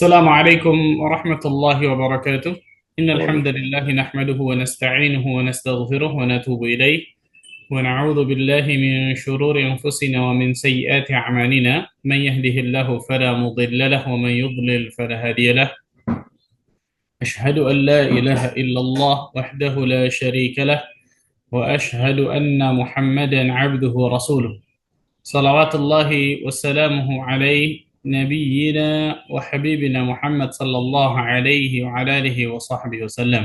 السلام عليكم ورحمة الله وبركاته. إن الحمد وعليكم. لله نحمده ونستعينه ونستغفره ونتوب إليه ونعوذ بالله من شرور أنفسنا ومن سيئات أعمالنا. من يهده الله فلا مضل له ومن يضلل فلا هادي له. أشهد أن لا إله إلا الله وحده لا شريك له، وأشهد أن محمدا عبده ورسوله، صلوات الله وسلامه عليه، نبينا وحبيبنا محمد صلى الله عليه وعلى آله وصحبه وسلم.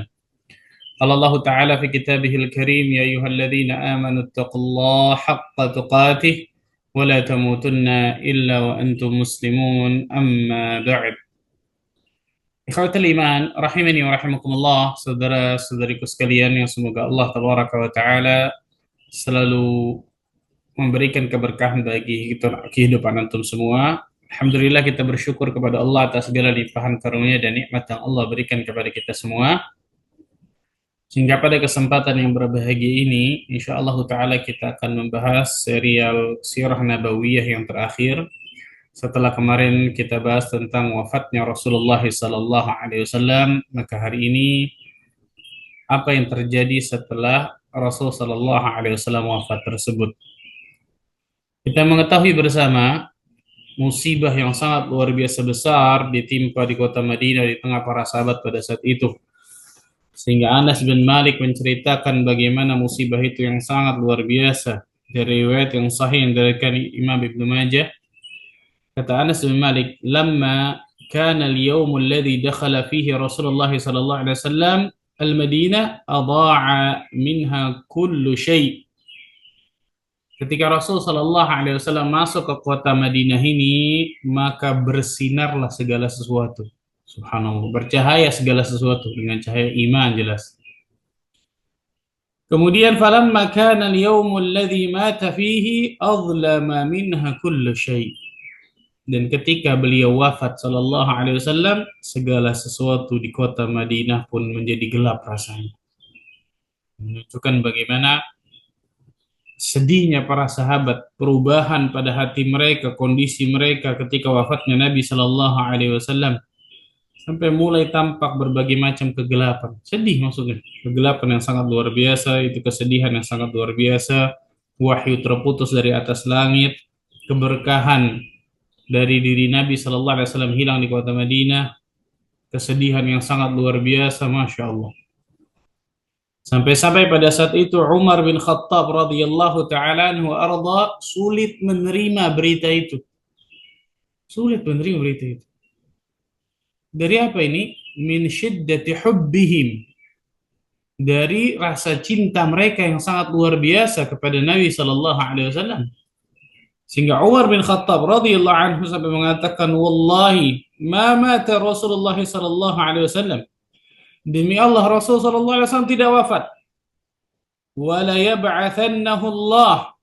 قال الله تعالى في كتابه الكريم: يا أيها الذين آمنوا اتقوا الله حق تقاته ولا تموتن إلا وأنتم مسلمون، أما بعد. Ikhwatul iman, rahimani wa rahimakumullah, saudara-saudariku sekalian yang semoga Allah tabaraka wa taala selalu memberikan keberkahan bagi kehidupan antum semua. Alhamdulillah, kita bersyukur kepada Allah atas segala limpahan karunia dan nikmat yang Allah berikan kepada kita semua. Sehingga pada kesempatan yang berbahagia ini, insya Allah Ta'ala kita akan membahas serial Sirah Nabawiyah yang terakhir. Setelah kemarin kita bahas tentang wafatnya Rasulullah Sallallahu Alaihi Wasallam, maka hari ini apa yang terjadi setelah Rasul Sallallahu Alaihi Wasallam wafat tersebut? Kita mengetahui bersama musibah yang sangat luar biasa besar ditimpa di kota Madinah di tengah para sahabat pada saat itu. Sehingga Anas bin Malik menceritakan bagaimana musibah itu yang sangat luar biasa. Dari riwayat yang sahih yang diriwayatkan Imam Ibnu Majah, kata Anas bin Malik, "Lamma kana al-yawm alladhi dakhala fihi Rasulullah sallallahu alaihi wasallam al-Madinah, adha'a minha kullu syai'." Ketika Rasul Shallallahu Alaihi Wasallam masuk ke kota Madinah ini, maka bersinarlah segala sesuatu. Subhanallah, bercahaya segala sesuatu dengan cahaya iman jelas. Kemudian falamma kana al-yawm alladhi mata fihi adlama minha kullu syai'. Dan ketika beliau wafat Shallallahu Alaihi Wasallam, segala sesuatu di kota Madinah pun menjadi gelap rasanya. Menunjukkan bagaimana sedihnya para sahabat, perubahan pada hati mereka, kondisi mereka ketika wafatnya Nabi Shallallahu Alaihi Wasallam, sampai mulai tampak berbagai macam kegelapan. Sedih maksudnya, kegelapan yang sangat luar biasa, itu kesedihan yang sangat luar biasa. Wahyu terputus dari atas langit, keberkahan dari diri Nabi Shallallahu Alaihi Wasallam hilang di kota Madinah, kesedihan yang sangat luar biasa, masya Allah. Sampai-sampai pada saat itu Umar bin Khattab radhiyallahu taala anhu arda sulit menerima berita itu. Sulit menerima berita itu. Dari apa ini? Min syiddati hubbihim. Dari rasa cinta mereka yang sangat luar biasa kepada Nabi sallallahu alaihi wasallam. Sehingga Umar bin Khattab radhiyallahu anhu sampai mengatakan, "Wallahi ma mata Rasulullah sallallahu alaihi wasallam." Demi Allah, Rasul sallallahu alaihi wasallam tidak wafat. Wala yab'atsannahu Allah.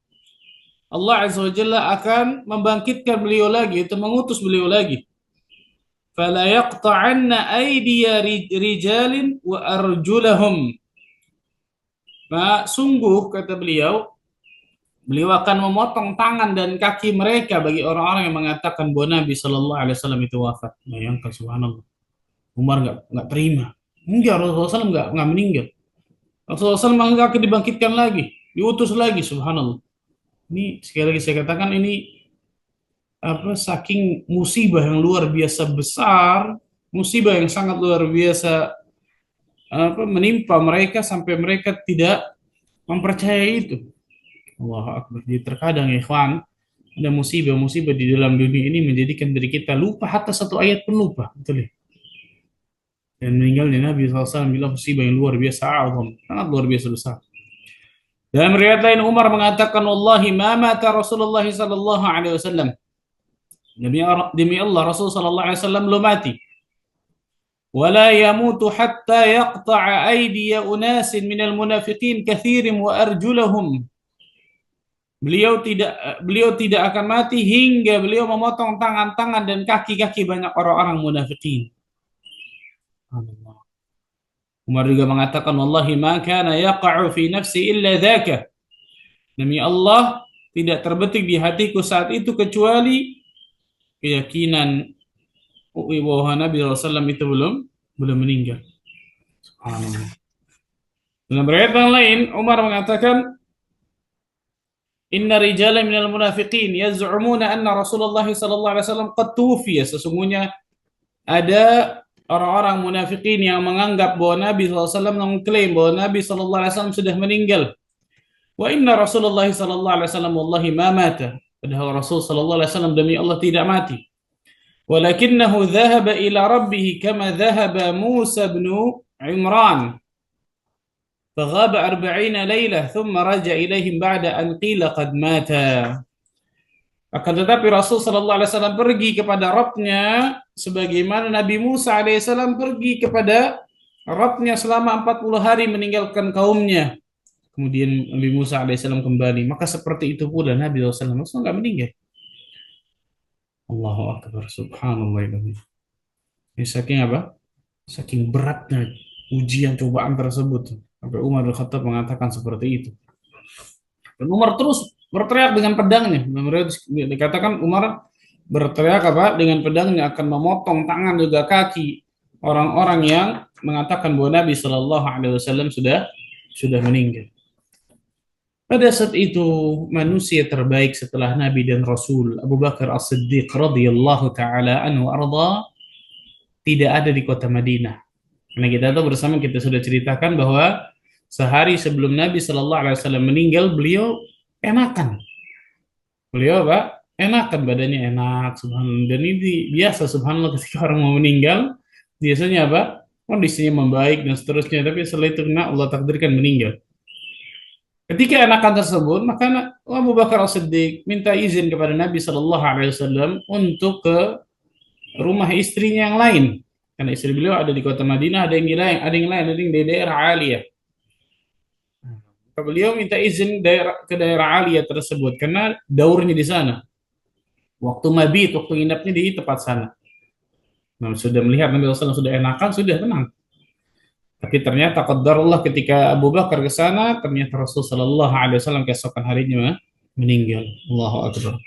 Allah Azza wa Jalla akan membangkitkan beliau lagi, itu mengutus beliau lagi. Fala yaqta'anna aydiya rijalin wa arjulahum. Nah, sungguh kata beliau, beliau akan memotong tangan dan kaki mereka bagi orang-orang yang mengatakan bahwa Nabi Shallallahu Alaihi Wasallam itu wafat. Bayangkan, subhanallah. Umar nggak terima. Enggak, Rasulullah SAW nggak meninggal. Rasulullah SAW akan dibangkitkan lagi, diutus lagi, subhanallah. Ini sekali lagi saya katakan, ini saking musibah yang luar biasa besar, musibah yang sangat luar biasa menimpa mereka sampai mereka tidak mempercayai itu. Allahu Akbar. Jadi terkadang ya ikhwan, ada musibah-musibah di dalam dunia ini menjadikan diri kita lupa, hatta satu ayat pun lupa, betul ya? Dan meninggalnya Nabi SAW bilang musibah yang luar biasa, azam, sangat luar biasa besar. Dalam riwayat lain Umar mengatakan, "Wallahi ma mata Rasulullah sallallahu alaihi wasallam." Demi Allah, Rasul sallallahu alaihi wasallam belum mati. Wala yamutu hatta yaqta'a aydiya unasin minal munafiqin katsirin wa arjulahum. Beliau tidak akan mati hingga beliau memotong tangan-tangan dan kaki-kaki banyak orang-orang munafikin. Umar juga mengatakan, "Wallahi ma kana yaqa'u fi nafsi illa dzaka." Demi Allah, tidak terbetik di hatiku saat itu kecuali keyakinan bahwa Nabi SAW itu belum meninggal. Subhanallah. Dalam riwayat yang lain, Umar mengatakan, Inna rijala minal munafiqin yaz'umuna anna Rasulullah sallallahu alaihi wasallam qad tuwfiya. Sesungguhnya ada orang-orang munafikin yang menganggap bahwa Nabi SAW mengklaim bahwa Nabi SAW sudah meninggal. Wa inna Rasulullah SAW wallahi ma mata. Padahal Rasul SAW demi Allah tidak mati. Walakinnahu dhahaba ila rabbih kama dhahaba Musa bin Imran. فغاب 40 ليلة ثم رجع إليهم بعد أن قيل قد مات. Akan tetapi Rasul sallallahu alaihi wasallam pergi kepada Rabbnya sebagaimana Nabi Musa alaihissalam pergi kepada Rabbnya selama 40 hari meninggalkan kaumnya. Kemudian Nabi Musa alaihissalam kembali. Maka seperti itu pula Nabi SAW nggak meninggal. Allahu Akbar. Subhanallah. Ini saking apa? Saking beratnya ujian cobaan tersebut. Sampai Umar bin Khattab mengatakan seperti itu. Dan Umar terus berteriak dengan pedangnya. Dikatakan Umar berteriak apa? Dengan pedangnya akan memotong tangan juga kaki orang-orang yang mengatakan bahwa Nabi Shallallahu Alaihi Wasallam sudah meninggal. Pada saat itu manusia terbaik setelah Nabi dan Rasul Abu Bakar As-Siddiq radhiyallahu taala anhu arda tidak ada di kota Madinah. Karena kita tahu bersama, kita sudah ceritakan bahwa sehari sebelum Nabi Shallallahu Alaihi Wasallam meninggal, beliau enakan. Beliau apa? Enakan, badannya enak, subhanallah. Dan ini biasa, subhanallah, ketika orang mau meninggal, biasanya apa? Kondisinya membaik dan seterusnya. Tapi setelah itu Allah takdirkan meninggal. Ketika enakan tersebut, maka Abu Bakar As-Siddiq minta izin kepada Nabi Shallallahu Alaihi Wasallam untuk ke rumah istrinya yang lain. Karena istri beliau ada di kota Madinah, ada yang lain, ada yang di daerah Aliyah. Beliau minta izin ke daerah Aliyah tersebut karena daurnya di sana. Waktu mabit, waktu nginapnya di tempat sana. Nah, sudah melihat Nabi SAW sudah enakan, sudah tenang. Tapi ternyata qadarullah ketika Abu Bakar ke sana, ternyata Rasulullah sallallahu alaihi wasallam keesokan harinya meninggal. Allahu Akbar.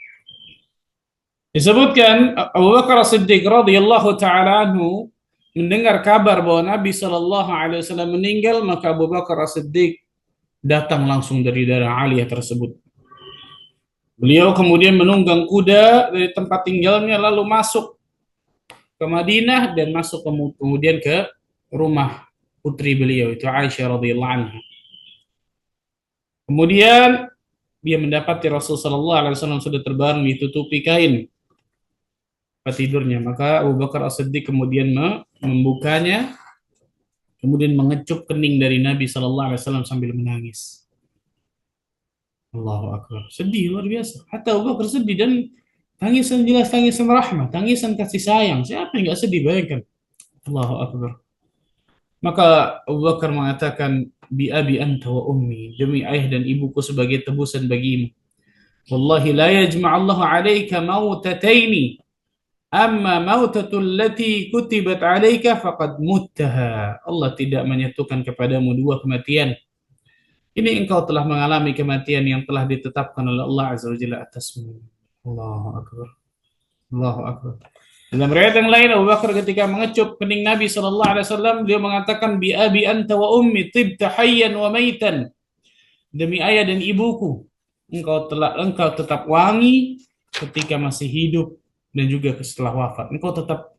Disebutkan Abu Bakar As-Siddiq radhiyallahu taala anhu mendengar kabar bahwa Nabi sallallahu alaihi wasallam meninggal, maka Abu Bakar As-Siddiq datang langsung dari daerah Aliyah tersebut. Beliau kemudian menunggang kuda dari tempat tinggalnya lalu masuk ke Madinah dan masuk kemudian ke rumah putri beliau itu Aisyah radhiyallahu anha. Kemudian dia mendapati Rasul sallallahu alaihi wasallam sudah terbaring ditutupi kain tidurnya. Maka Abu Bakar As-Siddiq kemudian membukanya, kemudian mengecup kening dari Nabi sallallahu alaihi wasallam sambil menangis. Allahu Akbar. Sedih luar biasa. Hatta Abu Bakar sedih, dan tangisan jelas tangisan rahmat, tangisan kasih sayang. Siapa yang enggak sedih, bayangkan. Allahu Akbar. Maka Abu Bakar mengatakan, bi abi anta wa ummi, demi ayah dan ibuku sebagai tebusan bagimu. Wallahi la yajma'allahu 'alaika mautataini, amma mautatul lati kutibat 'alaika faqad muttaha. Allah tidak menyatukan kepadamu dua kematian. Ini engkau telah mengalami kematian yang telah ditetapkan oleh Allah Azza wa Jalla atasmu. Allahu Akbar. Allahu Akbar. Dalam riwayat yang lain, Abu Bakar ketika mengecup kening Nabi sallallahu alaihi wasallam, dia mengatakan, bi abi anta wa ummi tibta hayyan wa maitan. Demi ayah dan ibuku, engkau tetap wangi ketika masih hidup dan juga setelah wafat. Engkau tetap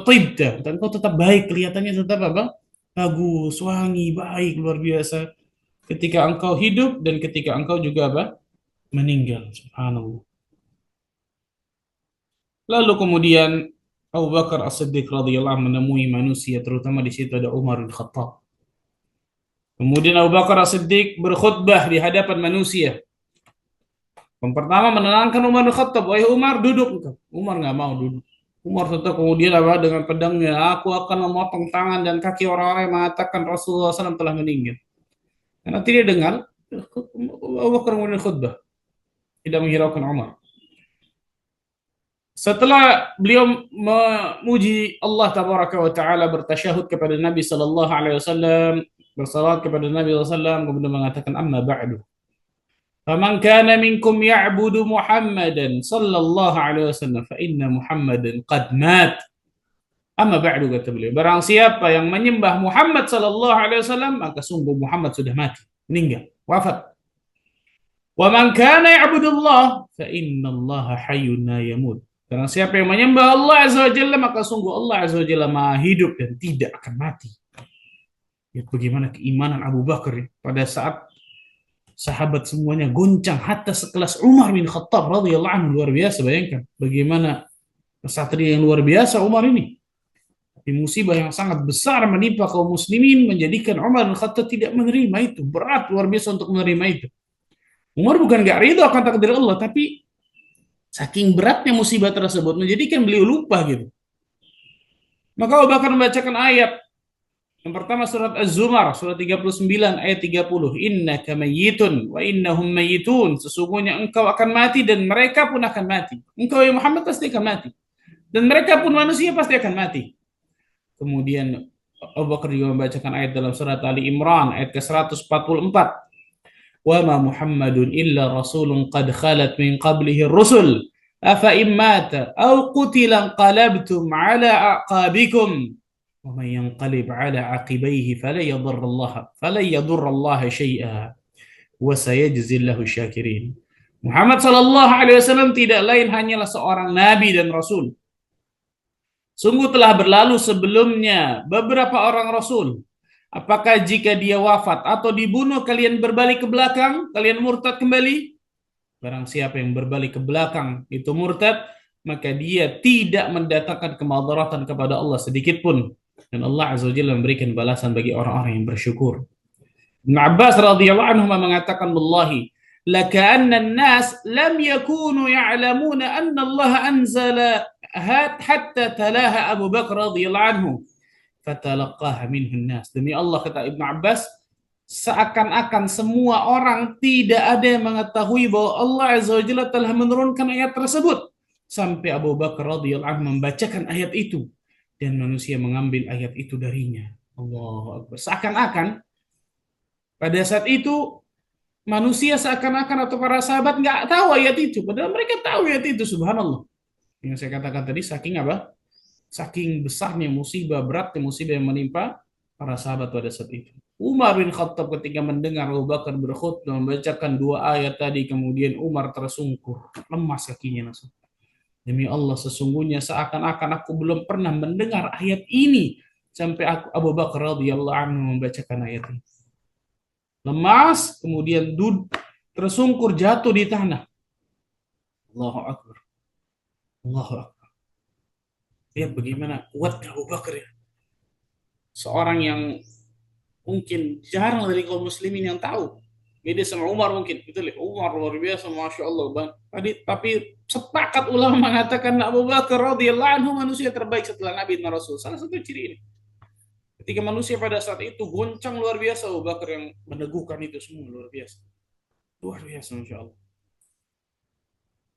tibta, dan engkau tetap baik, kelihatannya tetap apa? Bagus, wangi, baik, luar biasa ketika engkau hidup dan ketika engkau juga apa? Meninggal. Subhanallah. Lalu kemudian Abu Bakar As-Siddiq radhiyallahu anhu menemui manusia, terutama di situ ada Umar bin Khattab. Kemudian Abu Bakar As-Siddiq berkhutbah di hadapan manusia. Yang pertama menenangkan Umar bin Khattab, wahai Umar, duduk. Umar nggak mau duduk. Umar tetap kemudian apa, dengan pedangnya, aku akan memotong tangan dan kaki orang-orang yang mengatakan Rasulullah SAW telah meninggal. Karena tidak dengar, Abu Bakar kemudian khutbah, tidak menghiraukan Umar. Setelah beliau memuji Allah tabaraka wa taala, bertasyahud kepada Nabi sallallahu alaihi wasallam, bersalawat kepada Nabi sallallahu alaihi wasallam, kemudian mengatakan, amma ba'du. Faman kana minkum ya'budu Muhammadan sallallahu alaihi wasallam fa inna Muhammadan qad mat Amma ba'du, kata beliau, barang siapa yang menyembah Muhammad sallallahu alaihi wasallam, maka sungguh Muhammad sudah mati, meninggal, wafat. Wa man kana ya'budullah fa innallaha hayyun la yamut. Barang siapa yang menyembah Allah azza wa jalla, maka sungguh Allah azza wa jalla maha hidup dan tidak akan mati. Lihat bagaimana keimanan Abu Bakar pada saat sahabat semuanya goncang, hatta sekelas Umar bin Khattab radhiyallahu anhu, luar biasa. Bayangkan bagaimana kesatria yang luar biasa Umar ini. Di musibah yang sangat besar menimpa kaum muslimin menjadikan Umar bin Khattab tidak menerima itu. Berat luar biasa untuk menerima itu. Umar bukan gak ridho akan takdir Allah, tapi saking beratnya musibah tersebut menjadikan beliau lupa gitu. Maka Abu Bakar membacakan ayat yang pertama, surat Az-Zumar, surat 39 ayat 30. Innaka mayyitun wa innahum mayyitun. Sesungguhnya engkau akan mati dan mereka pun akan mati. Engkau ya Muhammad pasti akan mati. Dan mereka pun manusia pasti akan mati. Kemudian Abu Bakar juga membacakan ayat dalam surat Ali Imran ayat ke-144. Wa ma Muhammadun illa rasulun qad khalat min qablihi rusul. Afa immata aw qutila qalabtum ala aqabikum. ومن ينقلب على عقبيه فلن يضر الله شيئا وسيجزي الله الشاكرين. Muhammad sallallahu alaihi wasallam tidak lain hanyalah seorang nabi dan rasul. Sungguh telah berlalu sebelumnya beberapa orang rasul. Apakah jika dia wafat atau dibunuh kalian berbalik ke belakang, kalian murtad kembali? Barang siapa yang berbalik ke belakang itu murtad, maka dia tidak mendatangkan kemadaratan kepada Allah sedikit pun. Dan Allah Azza wa Jalla memberikan balasan bagi orang-orang yang bersyukur. Ibn Abbas radhiyallahu anhu mengatakan, wallahi laka'anna an-nas lam yakunu ya'lamuna anna Allah anzala hatta talaha Abu Bakar radhiyallahu anhu fatalaqaha minhu an-nas. Demi Allah, kata Ibn Abbas, seakan-akan semua orang tidak ada yang mengetahui bahwa Allah Azza wa Jalla telah menurunkan ayat tersebut sampai Abu Bakar radhiyallahu anhu membacakan ayat itu dan manusia mengambil ayat itu darinya. Allahu Akbar. Seakan-akan pada saat itu manusia seakan-akan atau para sahabat nggak tahu ayat itu, padahal mereka tahu ayat itu. Subhanallah. Yang saya katakan tadi, saking apa? Saking besarnya musibah, beratnya musibah yang menimpa para sahabat pada saat itu. Umar bin Khattab ketika mendengar Abu Bakar berkhutbah membacakan dua ayat tadi, kemudian Umar tersungkur, lemas kakinya langsung. Demi Allah, sesungguhnya seakan-akan aku belum pernah mendengar ayat ini sampai Abu Bakar radhiyallahu anhu membacakan ayat ini. Lemas, kemudian tersungkur jatuh di tanah. Allahu Akbar. Allahu Akbar. Lihat bagaimana kuatnya Abu Bakar ya. Seorang yang mungkin jarang dari kaum muslimin yang tahu. Beda sama Umar mungkin. Betul ya? Umar luar biasa, Masya Allah. Tapi sepakat ulama mengatakan Abu Bakar radhiyallahu anhu manusia terbaik setelah Nabi dan Rasul. Salah satu ciri ini. Ketika manusia pada saat itu goncang luar biasa, Abu Bakar yang meneguhkan itu semua luar biasa. Luar biasa, Masya Allah.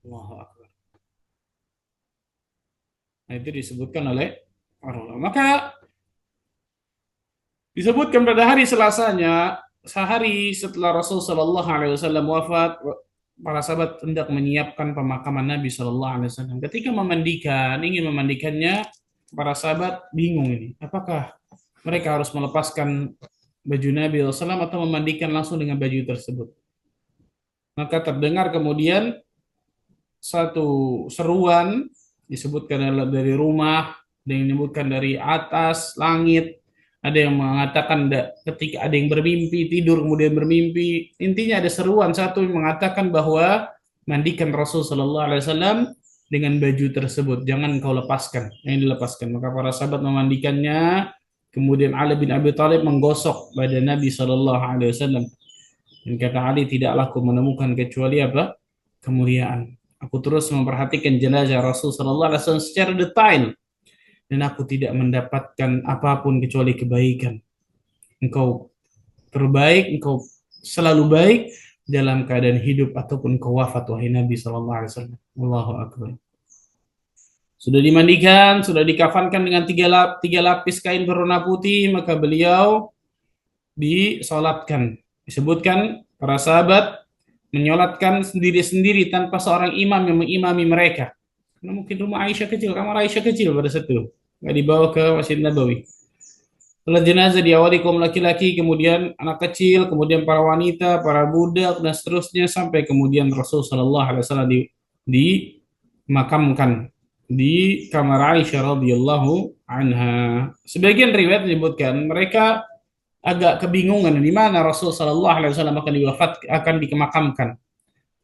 Allahu Akbar. Nah, itu disebutkan oleh para ulama. Maka disebutkan pada hari Selasanya, sehari setelah Rasul Shallallahu Alaihi Wasallam wafat, para sahabat hendak menyiapkan pemakaman Nabi Shallallahu Alaihi Wasallam. Ketika ingin memandikannya, para sahabat bingung ini. Apakah mereka harus melepaskan baju Nabi SAW atau memandikan langsung dengan baju tersebut? Maka terdengar kemudian satu seruan disebutkan dari rumah, ada yang menyebutkan dari atas langit. Ada yang mengatakan ketika ada yang bermimpi, tidur kemudian bermimpi. Intinya ada seruan satu yang mengatakan bahwa mandikan Rasul Sallallahu Alaihi Wasallam dengan baju tersebut. Jangan kau lepaskan, yang dilepaskan. Maka para sahabat memandikannya. Kemudian Ali bin Abi Thalib menggosok badan Nabi Sallallahu Alaihi Wasallam. Dan kata Ali, tidaklah aku menemukan kecuali apa? Kemuliaan. Aku terus memperhatikan jenazah Rasul Sallallahu Alaihi Wasallam secara detail. Dan aku tidak mendapatkan apapun kecuali kebaikan. Engkau terbaik, engkau selalu baik dalam keadaan hidup ataupun engkau wafat, wahai Nabi Sallallahu Alaihi Wasallam. Allahu Akbar. Sudah dimandikan, sudah dikafankan dengan tiga lapis kain berwarna putih, maka beliau disolatkan. Disebutkan para sahabat menyolatkan sendiri-sendiri tanpa seorang imam yang mengimami mereka. Karena mungkin rumah Aisyah kecil, kamar Aisyah kecil pada saat itu. nggak dibawa ke Masjid Nabawi. Setelah jenazah diawali kaum laki-laki, kemudian anak kecil, kemudian para wanita, para budak, dan seterusnya sampai kemudian Rasul Shallallahu Alaihi Wasallam dimakamkan di kamar Aisyah radhiyallahu anha. Sebagian riwayat menyebutkan mereka agak kebingungan di mana Rasul Shallallahu Alaihi Wasallam akan dimakamkan.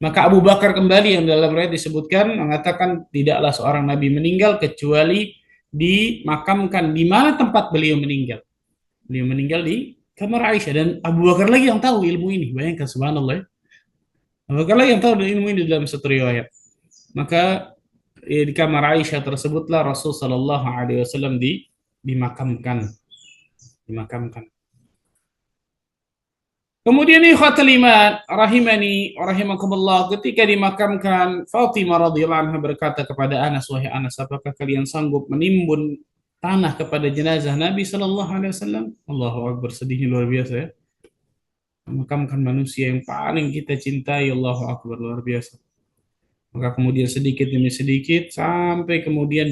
Maka Abu Bakar kembali yang dalam riwayat disebutkan mengatakan tidaklah seorang nabi meninggal kecuali dimakamkan di mana tempat beliau meninggal. Beliau meninggal di kamar Aisyah dan Abu Bakar lagi yang tahu ilmu ini. Bayangkan subhanallah. Ya. Abu Bakar lagi yang tahu ilmu ini dalam satu riwayat. Maka di kamar Aisyah tersebutlah Rasul Shallallahu Alaihi Wasallam dimakamkan. Dimakamkan. Kemudian ikhwatul iman rahimani rahimakumullah, ketika dimakamkan Fatimah radhiyallahu anha berkata kepada Anas, wahai Anas, apakah kalian sanggup menimbun tanah kepada jenazah Nabi sallallahu alaihi wasallam? Allahu akbar, sedihnya luar biasa ya. Memakamkan manusia yang paling kita cintai, Allahu akbar, luar biasa. Maka kemudian sedikit demi sedikit sampai kemudian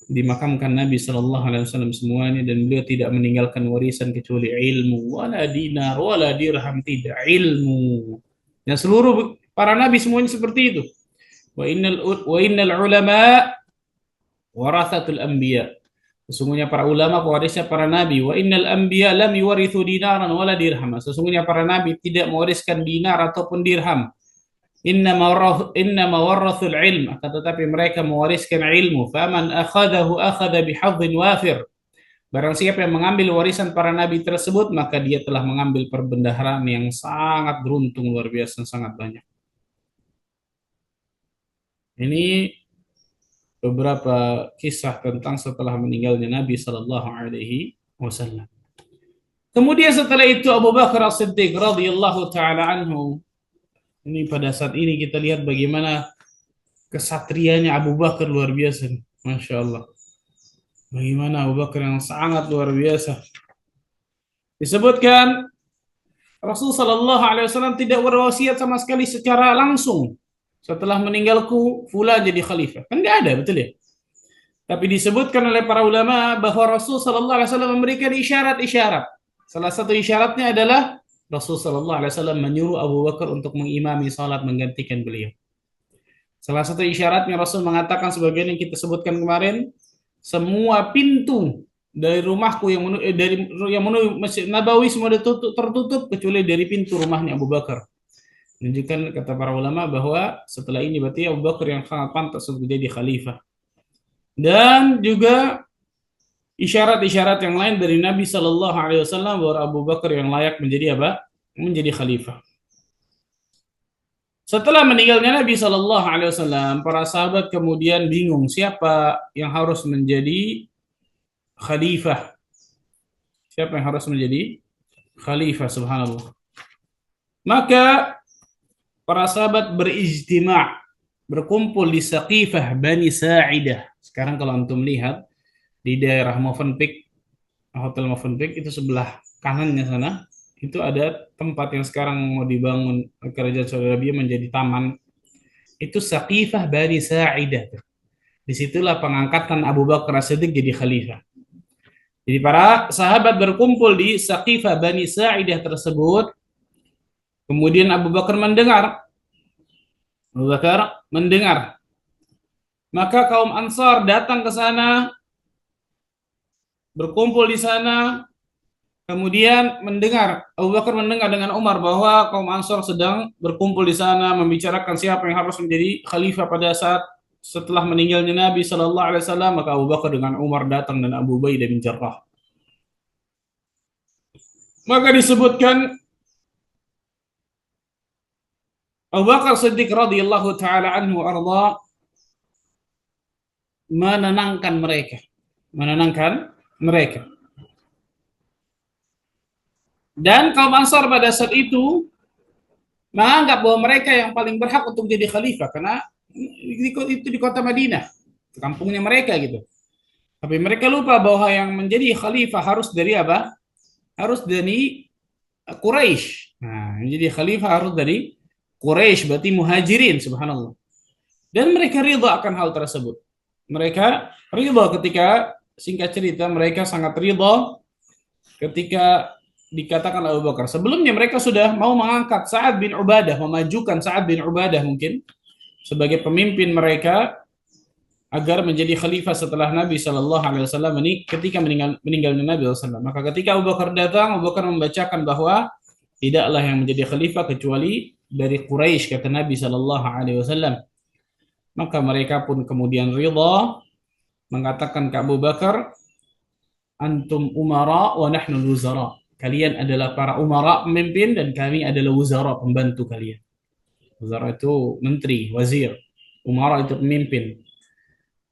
dimakamkan Nabi Shallallahu Alaihi Wasallam semuanya, dan beliau tidak meninggalkan warisan kecuali ilmu, wala dinar, wala dirham, tidak, ilmu. Dan seluruh para nabi semuanya seperti itu. Wa innal ulama warathatul anbiya. Sesungguhnya para ulama pewarisnya para nabi. Wa innal anbiya lam yuwarithu dinaran wala dirham. Sesungguhnya para nabi tidak mewariskan dinar ataupun dirham. Inna mawarrathul ilm, akan tetapi mereka mewariskan ilmu. Faman akhadahu akhadha bihadzin wafir. Barang siapa yang mengambil warisan para nabi tersebut, maka dia telah mengambil perbendaharaan yang sangat beruntung, luar biasa, sangat banyak. Ini beberapa kisah tentang setelah meninggalnya Nabi Sallallahu Alaihi Wasallam. Kemudian setelah itu Abu Bakar As-Siddiq radhiyallahu taala anhu. Ini pada saat ini kita lihat bagaimana kesatrianya Abu Bakar luar biasa. Masya Allah. Bagaimana Abu Bakar yang sangat luar biasa. Disebutkan Rasul Sallallahu Alaihi Wasallam tidak berwasiat sama sekali secara langsung. Setelah meninggalku, fulan jadi khalifah. Kan nggak ada, betul ya? Tapi disebutkan oleh para ulama bahwa Rasul Sallallahu Alaihi Wasallam memberikan isyarat-isyarat. Salah satu isyaratnya adalah Rasul Sallallahu Alaihi Wasallam menyuruh Abu Bakar untuk mengimami salat menggantikan beliau. Salah satu isyaratnya Rasul mengatakan sebagaimana yang kita sebutkan kemarin, semua pintu dari rumahku yang menuju Masjid Nabawi semua tertutup kecuali dari pintu rumahnya Abu Bakar. Menunjukkan kata para ulama bahwa setelah ini berarti Abu Bakar yang sangat pantas untuk menjadi khalifah. Dan juga isyarat-isyarat yang lain dari Nabi Shallallahu Alaihi Wasallam bahwa Abu Bakar yang layak menjadi apa? Menjadi khalifah. Setelah meninggalnya Nabi Shallallahu Alaihi Wasallam, para sahabat kemudian bingung siapa yang harus menjadi khalifah. Siapa yang harus menjadi khalifah, subhanallah. Maka para sahabat berijtima', berkumpul di Saqifah Bani Sa'idah. Sekarang kalau antum lihat di daerah Movenpick, Hotel Movenpick itu sebelah kanannya sana, itu ada tempat yang sekarang mau dibangun kerajaan Saudi Arabia menjadi taman. Itu Saqifah Bani Sa'idah. Disitulah pengangkatan Abu Bakar As-Siddiq jadi khalifah. Jadi para sahabat berkumpul di Saqifah Bani Sa'idah tersebut. Kemudian Abu Bakar mendengar. Maka kaum Ansar datang ke sana, berkumpul di sana. Kemudian Abu Bakar mendengar dengan Umar bahwa kaum Ansar sedang berkumpul di sana membicarakan siapa yang harus menjadi khalifah pada saat setelah meninggalnya Nabi Shallallahu Alaihi Wasallam. Maka Abu Bakar dengan Umar datang dan Abu Ubaidah bin Jarrah. Maka disebutkan Abu Bakar Siddiq radhiyallahu taala anhu arda menenangkan mereka. Dan kaum Ansar pada saat itu menganggap bahwa mereka yang paling berhak untuk jadi khalifah karena itu di kota Madinah, kampungnya mereka gitu. Tapi mereka lupa bahwa yang menjadi khalifah harus dari apa? Harus dari Quraisy. Nah, menjadi khalifah harus dari Quraisy, berarti muhajirin, subhanallah. Dan mereka ridha akan hal tersebut. Mereka ridha ketika singkat cerita mereka sangat ridha ketika dikatakan Abu Bakar. Sebelumnya mereka sudah mau mengangkat Sa'ad bin Ubadah, memajukan Sa'ad bin Ubadah mungkin sebagai pemimpin mereka agar menjadi khalifah setelah Nabi Shallallahu Alaihi Wasallam ini ketika meninggalnya Nabi SAW. Maka ketika Abu Bakar datang, Abu Bakar membacakan bahwa tidaklah yang menjadi khalifah kecuali dari Quraisy, kata Nabi Shallallahu Alaihi Wasallam. Maka mereka pun kemudian ridha, mengatakan ke Abu Bakar, antum umara wa nahnu wuzara. Kalian adalah para umara, pemimpin, dan kami adalah wuzara, pembantu kalian. Wuzara itu menteri, wazir. Umara itu pemimpin.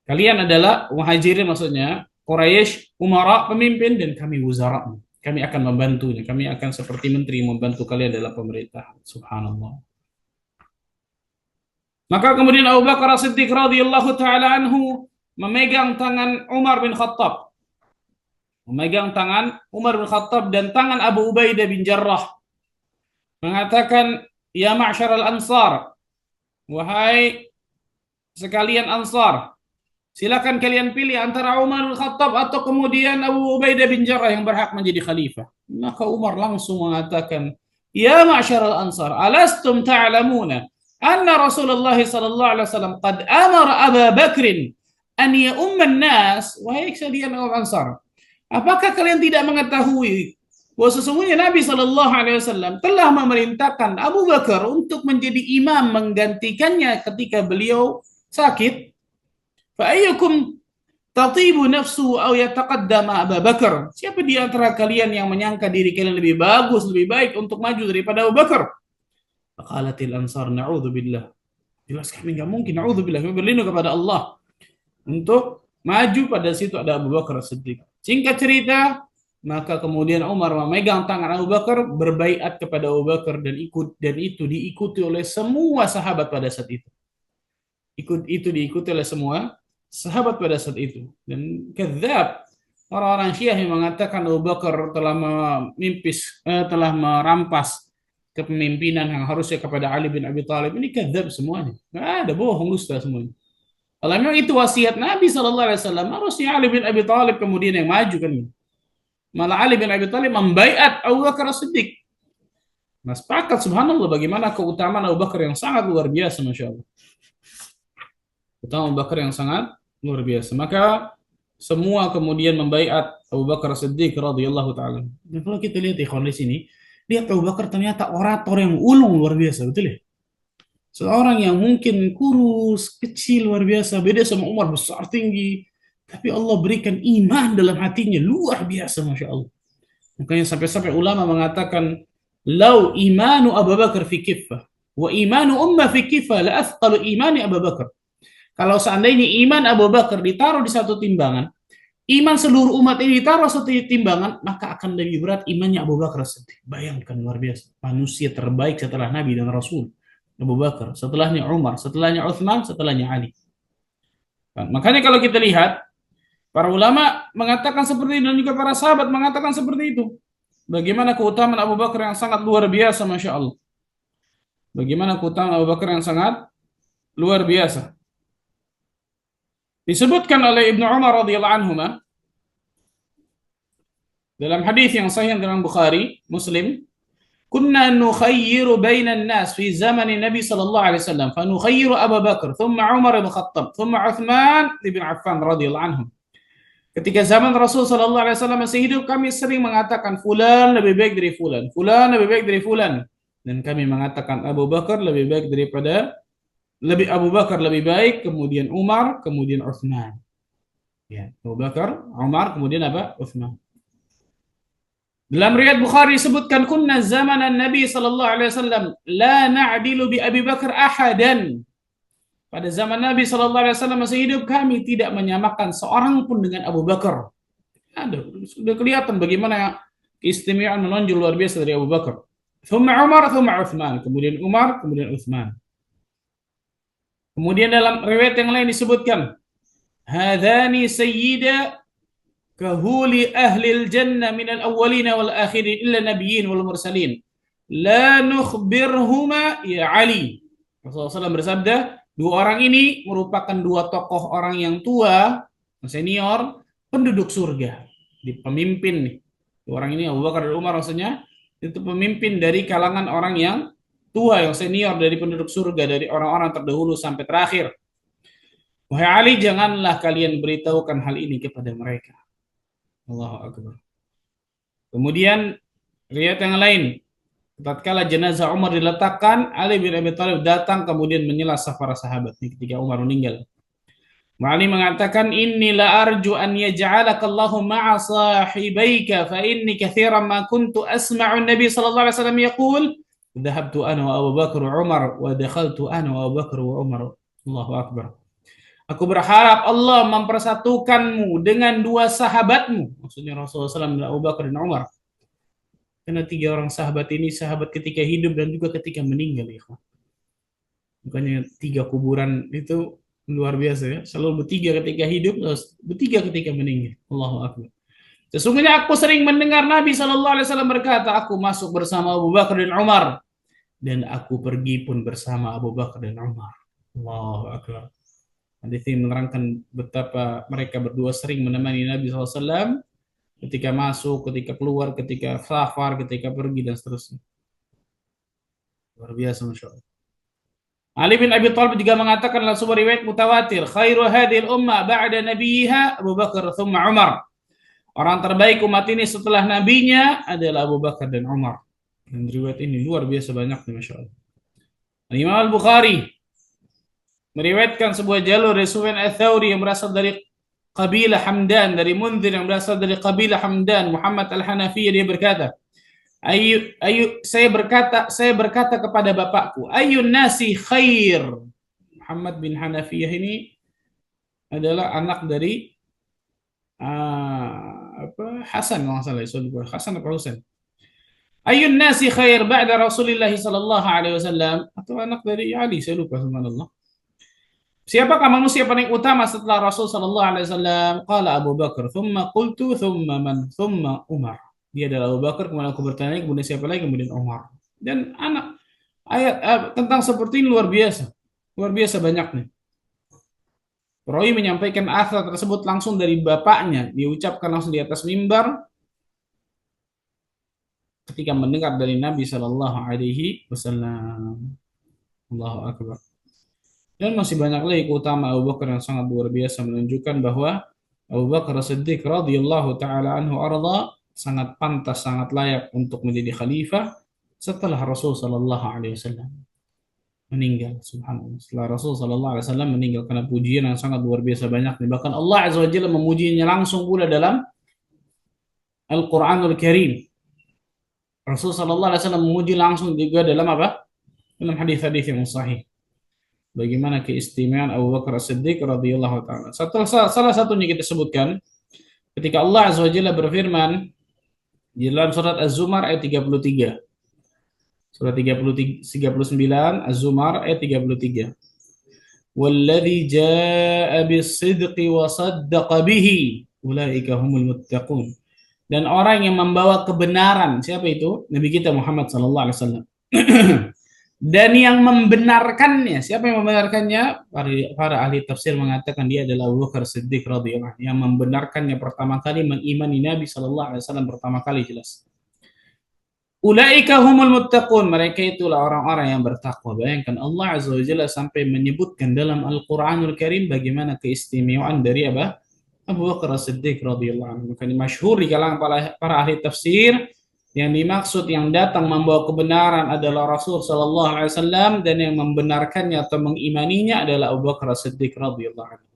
Kalian adalah muhajirin, maksudnya Quraisy, umara, pemimpin, dan kami wuzara. Kami akan membantunya. Kami akan seperti menteri membantu kalian dalam pemerintahan. Subhanallah. Maka kemudian Abu Bakar As-Siddiq radhiyallahu taala anhu memegang tangan Umar bin Khattab. Memegang tangan Umar bin Khattab dan tangan Abu Ubaidah bin Jarrah. Mengatakan, ya ma'syaral ansar, wahai sekalian ansar, silakan kalian pilih antara Umar bin Khattab atau kemudian Abu Ubaidah bin Jarrah yang berhak menjadi khalifah. Maka Umar langsung mengatakan, ya ma'syaral ansar, alastum ta'lamuna anna Rasulullah sallallahu alaihi wasallam qad amara Abu Bakrin an ya'umman nas. Wahai sekalian orang ansar, apakah kalian tidak mengetahui bahwa sesungguhnya Nabi Shallallahu Alaihi Wasallam telah memerintahkan Abu Bakar untuk menjadi imam menggantikannya ketika beliau sakit? Fa'ayyukum tatibu nafsu aw yataqaddama Abu Bakar? Siapa di antara kalian yang menyangka diri kalian lebih bagus, lebih baik untuk maju daripada Abu Bakar? Faqalatil ansar, na'udzubillah. Jelas kami enggak mungkin, na'udzubillah, kami berlindung kepada Allah untuk maju. Pada situ ada Abu Bakar As-Siddiq. Singkat cerita, maka kemudian Umar memegang tangan Abu Bakar, berbaiat kepada Abu Bakar, dan itu diikuti oleh semua sahabat pada saat itu. Itu diikuti oleh semua sahabat pada saat itu. Dan kadzab orang-orang Syiah yang mengatakan Abu Bakar telah merampas kepemimpinan yang harusnya kepada Ali bin Abi Thalib. Ini kadzab semuanya. Nggak ada, bohong, dusta semuanya. Kalau memang itu wasiat Nabi Shallallahu Alaihi Wasallam, harusnya Ali bin Abi Thalib kemudian yang maju kan. Malah Ali bin Abi Thalib membaiat Abu Bakar As-Siddiq. Nah, sepakat, subhanallah, bagaimana keutamaan Abu Bakar yang sangat luar biasa, Masya Allah. Keutamaan Abu Bakar yang sangat luar biasa. Maka semua kemudian membaiat Abu Bakar As-Siddiq radhiyallahu ta'ala. Dan kalau kita lihat di sini, lihat Abu Bakar ternyata orator yang ulung luar biasa, betul ya? Seorang yang mungkin kurus, kecil, luar biasa, beda sama Umar, besar, tinggi. Tapi Allah berikan iman dalam hatinya, luar biasa, Masya Allah. Makanya sampai-sampai ulama mengatakan, lau imanu Abu Bakar fi kiffah, wa imanu ummah fi kiffah, la athqalu imani Abu Bakar. Kalau seandainya iman Abu Bakar ditaruh di satu timbangan, iman seluruh umat ini ditaruh satu timbangan, maka akan lebih berat imannya Abu Bakar As-Siddiq. Bayangkan, luar biasa. Manusia terbaik setelah Nabi dan Rasul, Abu Bakar, setelahnya Umar, setelahnya Uthman, setelahnya Ali. Makanya kalau kita lihat, para ulama mengatakan seperti itu, dan juga para sahabat mengatakan seperti itu. Bagaimana keutamaan Abu Bakar yang sangat luar biasa, Masya Allah. Bagaimana keutamaan Abu Bakar yang sangat luar biasa. Disebutkan oleh Ibnu Umar radhiyallahu anhu dalam hadis yang sahih dalam Bukhari, Muslim, kunna nukhayyiru bainan nas fi zaman Nabi sallallahu alaihi wasallam, fa nukhayyiru Abu Bakar, thumma Umar bin Khattab, thumma Uthman bin Affan radhiyallahu anhum. Ketika zaman Rasul sallallahu alaihi wasallam masih hidup, kami sering mengatakan fulan lebih baik dari fulan, fulan lebih baik dari fulan, dan kami mengatakan Abu Bakar lebih baik daripada Abu Bakar lebih baik, kemudian Umar, kemudian Uthman. Ya, Abu Bakar, Umar, kemudian apa? Uthman. Dalam riwayat Bukhari disebutkan kunna zamanan Nabi sallallahu alaihi wasallam la na'dilu bi Abi Bakar ahadan. Pada zaman Nabi sallallahu alaihi wasallam masih hidup, kami tidak menyamakan seorang pun dengan Abu Bakar. Ada, sudah kelihatan bagaimana keistimewaan menonjol luar biasa dari Abu Bakar. Thumma Umar, thumma Uthman, kemudian Umar, kemudian Uthman. Kemudian dalam riwayat yang lain disebutkan, hadani sayyida kahuli ahlil jannah minal awwalina wal akhirin illa nabiyyin wal mursalin la nukhbirhuma ya Ali. Rasulullah SAW bersabda, dua orang ini merupakan dua tokoh orang yang tua, senior, penduduk surga, di pemimpin nih. Orang ini Abu Bakar dan Umar maksudnya itu pemimpin dari kalangan orang yang tua, yang senior dari penduduk surga, dari orang-orang terdahulu sampai terakhir. Wahai Ali, janganlah kalian beritahukan hal ini kepada mereka. Allahu Akbar. Kemudian riwayat yang lain, tatkala jenazah Umar diletakkan, Ali bin Abi Thalib datang kemudian menyela para sahabat ketika Umar meninggal. Ali mengatakan, inni la arju an yaj'alaka Allahu ma'a sahibaika fa inni katsiran ma kuntu asma'u Nabi sallallahu alaihi wasallam yaqul dhahabtu ana wa Abu Bakar wa Umar wa dakhaltu ana wa Abu Bakar wa Umar. Allahu Akbar. Aku berharap Allah mempersatukanmu dengan dua sahabatmu. Maksudnya Rasulullah SAW dan Abu Bakar dan Umar. Karena tiga orang sahabat ini sahabat ketika hidup dan juga ketika meninggal. Ya. Bukannya tiga kuburan itu luar biasa ya. Selalu bertiga ketika hidup, bertiga ketika meninggal. Allahu Akbar. Sesungguhnya aku sering mendengar Nabi SAW berkata, aku masuk bersama Abu Bakar dan Umar. Dan aku pergi pun bersama Abu Bakar dan Umar. Allahu Akbar. Hadis ini menerangkan betapa mereka berdua sering menemani Nabi SAW ketika masuk, ketika keluar, ketika safar, ketika pergi, dan seterusnya. Luar biasa, Masya Allah. Ali bin Abi Thalib juga mengatakan dalam sebuah riwayat mutawatir, khairu hadhil ummah ba'da nabiyiha Abu Bakar thumma Umar. Orang terbaik umat ini setelah nabinya adalah Abu Bakar dan Umar. Dan riwayat ini luar biasa banyak, Masya Allah. Imam Al-Bukhari meriwayatkan sebuah jalur dari Sufyan Ats-Tsauri yang berasal dari kabilah Hamdan, dari Munzir yang berasal dari kabilah Hamdan, Muhammad Al-Hanafiyah, dia berkata, saya berkata kepada bapakku, ayun nasi khair. Muhammad bin Hanafiyah ini adalah anak dari Hasan, kalau salah, Hasan atau Husain. Ayun nasi khair ba'da Rasulillah sallallahu alaihi wasallam, atau anak dari Ali, saya lupa, subhanallah. Siapakah manusia paling utama setelah Rasul sallallahu alaihi wasallam? Qala Abu Bakar, thumma qultu thumma man, thumma Umar. Dia adalah Abu Bakar, kemudian aku bertanya, kemudian siapa lagi? Kemudian Umar. Dan ayat tentang seperti ini luar biasa. Luar biasa banyaknya. Rawi menyampaikan asar tersebut langsung dari bapaknya, diucapkan langsung di atas mimbar ketika mendengar dari Nabi sallallahu alaihi wasallam. Allahu akbar. Dan masih banyak lagi keutamaan Abu Bakar yang sangat luar biasa, menunjukkan bahwa Abu Bakar As-Siddiq radhiyallahu taala anhu arda sangat pantas, sangat layak untuk menjadi khalifah setelah Rasul sallallahu alaihi wasallam meninggal. Subhanallah. Setelah Rasul sallallahu alaihi wasallam meninggal, karena pujian yang sangat luar biasa banyak. Bahkan Allah azza wa jalla memujinya langsung pula dalam Al-Qur'anul Karim. Rasul sallallahu alaihi wasallam memuji langsung juga dalam apa? Dalam hadis-hadis yang sahih. Bagaimana keistimewaan Abu Bakar As-Siddiq radhiyallahu taala. Salah satunya kita sebutkan ketika Allah azza wa jalla berfirman di dalam surat Az-Zumar ayat 33. Surat 39 Az-Zumar ayat 33. Walladzi jaa'a bis-sidqi wa saddaqa bihi ulaika humul muttaqun. Dan orang yang membawa kebenaran, siapa itu? Nabi kita Muhammad sallallahu alaihi wasallam. Dan yang membenarkannya, siapa yang membenarkannya? Para ahli tafsir mengatakan dia adalah Abu Bakar Siddiq radhiyallahu anhu, yang membenarkannya pertama kali, mengimani Nabi sallallahu alaihi wasallam pertama kali, jelas. Ulaika humul muttaqun, mereka itulah orang-orang yang bertakwa. Bayangkan Allah azza wa jalla sampai menyebutkan dalam Al-Qur'anul Karim bagaimana keistimewaan dari Abu Bakar Siddiq radhiyallahu anhu. Maka ini masyhur di kalangan para ahli tafsir. Yang dimaksud yang datang membawa kebenaran adalah Rasul sallallahu alaihi wasallam, dan yang membenarkannya atau mengimaninya adalah Abu Bakar As-Siddiq radhiyallahu anhu.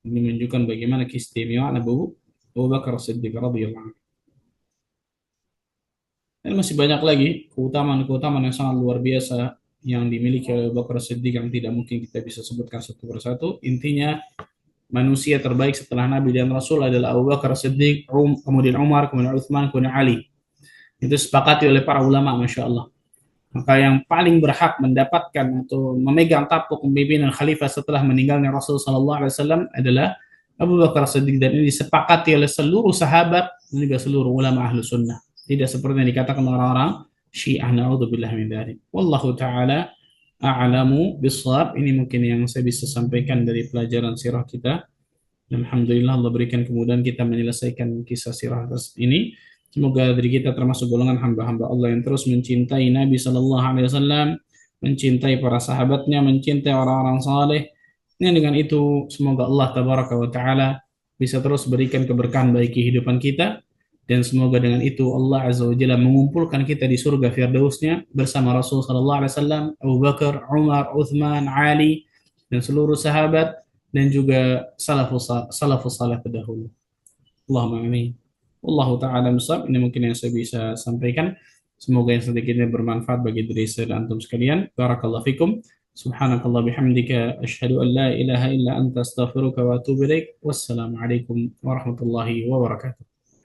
Ini menunjukkan bagaimana keistimewaan Abu Bakar As-Siddiq radhiyallahu anhu. Dan masih banyak lagi keutamaan-keutamaan yang sangat luar biasa yang dimiliki oleh Abu Bakar As-Siddiq yang tidak mungkin kita bisa sebutkan satu persatu. Intinya, manusia terbaik setelah Nabi dan Rasul adalah Abu Bakar Siddiq, kemudian Umar, kemudian Utsman, kemudian Ali. Itu sepakati oleh para ulama, Masya Allah. Maka yang paling berhak mendapatkan atau memegang tampuk kepemimpinan khalifah setelah meninggalnya Rasul sallallahu alaihi wasallam adalah Abu Bakar Siddiq, dan ini disepakati oleh seluruh sahabat dan juga seluruh ulama ahlu sunnah. Tidak seperti yang dikatakan orang-orang Syiah, na'udzubillah min dzalik. Wallahu taala a'lamu bissawab. Ini mungkin yang saya bisa sampaikan dari pelajaran sirah kita. Dan alhamdulillah Allah berikan kemudahan kita menyelesaikan kisah sirah ini. Semoga dari kita termasuk golongan hamba-hamba Allah yang terus mencintai Nabi Sallallahu Alaihi Wasallam, mencintai para sahabatnya, mencintai orang-orang saleh. Dan dengan itu semoga Allah Tabaraka wa Taala bisa terus berikan keberkahan bagi kehidupan kita, dan semoga dengan itu Allah Azza wa Jalla mengumpulkan kita di surga Firdausnya bersama Rasul Sallallahu Alaihi Wasallam, Abu Bakar, Umar, Uthman, Ali, dan seluruh sahabat, dan juga salafus salih terdahulu. Allahumma amin. Wallahu ta'ala musab. Ini mungkin yang saya bisa sampaikan. Semoga yang sedikitnya bermanfaat bagi diri saya dan antum sekalian. Barakallahu fikum. Subhanakallah bihamdika. Ashhadu an la ilaha illa anta astaghfiruka wa atubu ilaik. Wassalamualaikum warahmatullahi wabarakatuh.